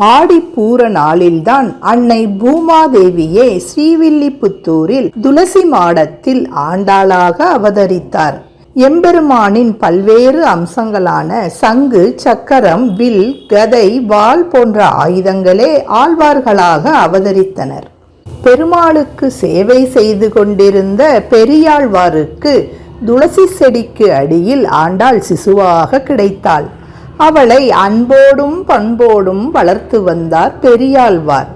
ஆடிப்பூர நாளில்தான் அன்னை பூமாதேவியே ஸ்ரீவில்லிபுத்தூரில் துளசி மாடத்தில் ஆண்டாளாக அவதரித்தார். எம்பெருமானின் பல்வேறு அம்சங்களான சங்கு, சக்கரம், வில், கதை, வாள் போன்ற ஆயுதங்களே ஆழ்வார்களாக அவதரித்தனர். பெருமாளுக்கு சேவை செய்து கொண்டிருந்த பெரியாழ்வாருக்கு துளசி செடிக்கு அடியில் ஆண்டாள் சிசுவாக கிடைத்தாள். அவளை அன்போடும் பண்போடும் வளர்த்து வந்தார் பெரியாழ்வார்.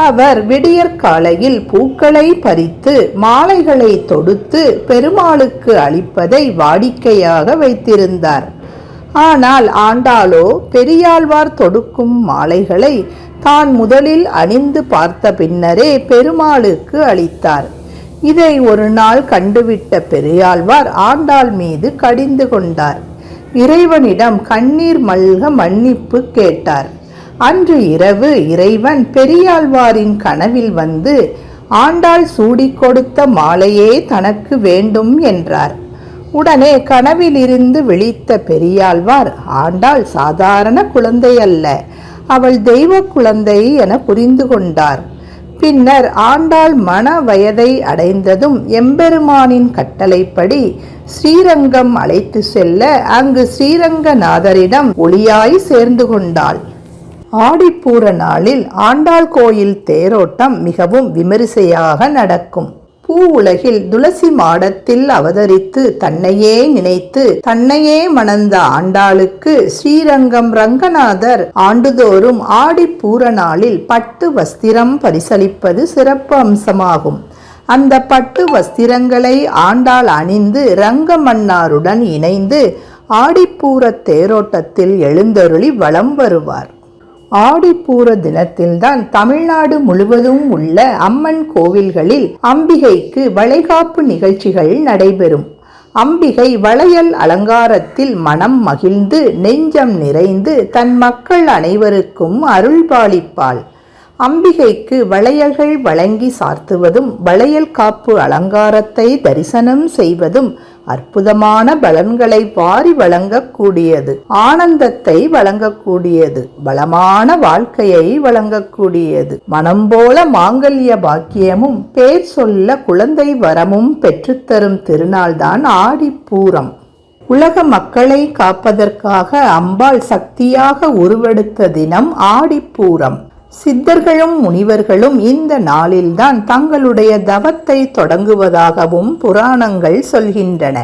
அவர் விடியற்காலையில் பூக்களை பறித்து மாலைகளை தொடுத்து பெருமாளுக்கு அளிப்பதை வாடிக்கையாக வைத்திருந்தார். ஆனால் ஆண்டாளோ பெரியாழ்வார் தொடுக்கும் மாலைகளை தான் முதலில் அணிந்து பார்த்த பின்னரே பெருமாளுக்கு அளித்தார். இதை ஒரு நாள் கண்டுவிட்ட பெரியாழ்வார் ஆண்டாள் மீது கடிந்து கொண்டார். இறைவனிடம் கண்ணீர் மல்க மன்னிப்பு கேட்டார். அன்று இரவு இறைவன் பெரியாழ்வாரின் கனவில் வந்து ஆண்டாள் சூடி கொடுத்த மாலையே தனக்கு வேண்டும் என்றார். உடனே கனவிலிருந்து விழித்த பெரியாழ்வார் ஆண்டாள் சாதாரண குழந்தை அல்ல, அவள் தெய்வ குழந்தை என புரிந்து கொண்டார். பின்னர் ஆண்டாள் மன வயதை அடைந்ததும் எம்பெருமானின் கட்டளைப்படி ஸ்ரீரங்கம் அழைத்து செல்ல அங்கு ஸ்ரீரங்கநாதரிடம் ஒளியாய் சேர்ந்து கொண்டாள். ஆடிப்பூர நாளில் ஆண்டாள் கோயில் தேரோட்டம் மிகவும் விமரிசையாக நடக்கும். பூ உலகில் துளசி மாடத்தில் அவதரித்து தன்னையே நினைத்து தன்னையே மணந்த ஆண்டாளுக்கு ஸ்ரீரங்கம் ரங்கநாதர் ஆண்டுதோறும் ஆடிப்பூர நாளில் பட்டு வஸ்திரம் பரிசளிப்பது சிறப்பு அம்சமாகும். அந்த பட்டு வஸ்திரங்களை ஆண்டாள் அணிந்து ரங்கமன்னாருடன் இணைந்து ஆடிப்பூர தேரோட்டத்தில் எழுந்தருளி வலம் வருவார். ஆடிப்பூர தினத்தில்தான் தமிழ்நாடு முழுவதும் உள்ள அம்மன் கோவில்களில் அம்பிகைக்கு வளைகாப்பு நிகழ்ச்சிகள் நடைபெறும். அம்பிகை வளையல் அலங்காரத்தில் மனம் மகிழ்ந்து நெஞ்சம் நிறைந்து தன் மக்கள் அனைவருக்கும் அருள்பாலிப்பாள். அம்பிகைக்கு வளையல்கள் வழங்கி சார்த்துவதும் வளையல் காப்பு அலங்காரத்தை தரிசனம் செய்வதும் அற்புதமான பலன்களை வாரி வழங்கக்கூடியது, ஆனந்தத்தை வழங்கக்கூடியது, பலமான வாழ்க்கையை வழங்கக்கூடியது, மனம் போல மாங்கல்ய பாக்கியமும் பேர் சொல்ல குழந்தை வரமும் பெற்றுத்தரும் திருநாள்தான் ஆடிப்பூரம். உலக மக்களை காப்பதற்காக அம்பாள் சக்தியாக உருவெடுத்த தினம் ஆடிப்பூரம். சித்தர்களும் முனிவர்களும் இந்த நாளில்தான் தங்களுடைய தவத்தை தொடங்குவதாகவும் புராணங்கள் சொல்கின்றன.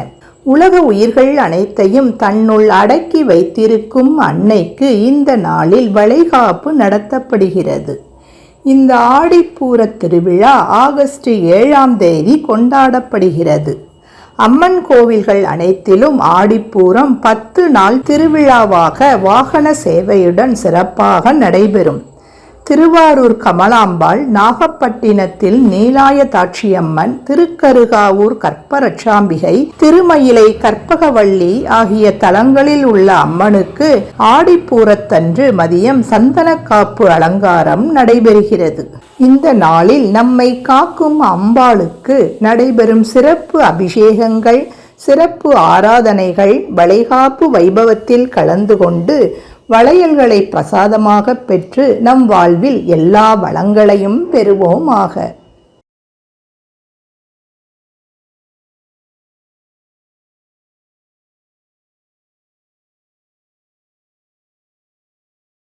உலக உயிர்கள் அனைத்தையும் தன்னுள் அடக்கி வைத்திருக்கும் அன்னைக்கு இந்த நாளில் வளைகாப்பு நடத்தப்படுகிறது. இந்த ஆடிப்பூர திருவிழா ஆகஸ்ட் 7ஆம் தேதி கொண்டாடப்படுகிறது. அம்மன் கோவில்கள் அனைத்திலும் ஆடிப்பூரம் 10 நாள் திருவிழாவாக வாகன சேவையுடன் சிறப்பாக நடைபெறும். திருவாரூர் கமலாம்பாள், நாகப்பட்டினத்தில் நீலாயதாட்சியம்மன், திருக்கருகாவூர் கற்பரட்சாம்பிகை, திருமயிலை கற்பகவள்ளி ஆகிய தலங்களில் உள்ள அம்மனுக்கு ஆடிப்பூரத்தன்று மதியம் சந்தனக்காப்பு அலங்காரம் நடைபெறுகிறது. இந்த நாளில் நம்மை காக்கும் அம்பாளுக்கு நடைபெறும் சிறப்பு அபிஷேகங்கள், சிறப்பு ஆராதனைகள், வளைகாப்பு வைபவத்தில் கலந்து கொண்டு வளையல்களை பிரசாதமாக பெற்று நம் வாழ்வில் எல்லா வளங்களையும் பெறுவோமாக.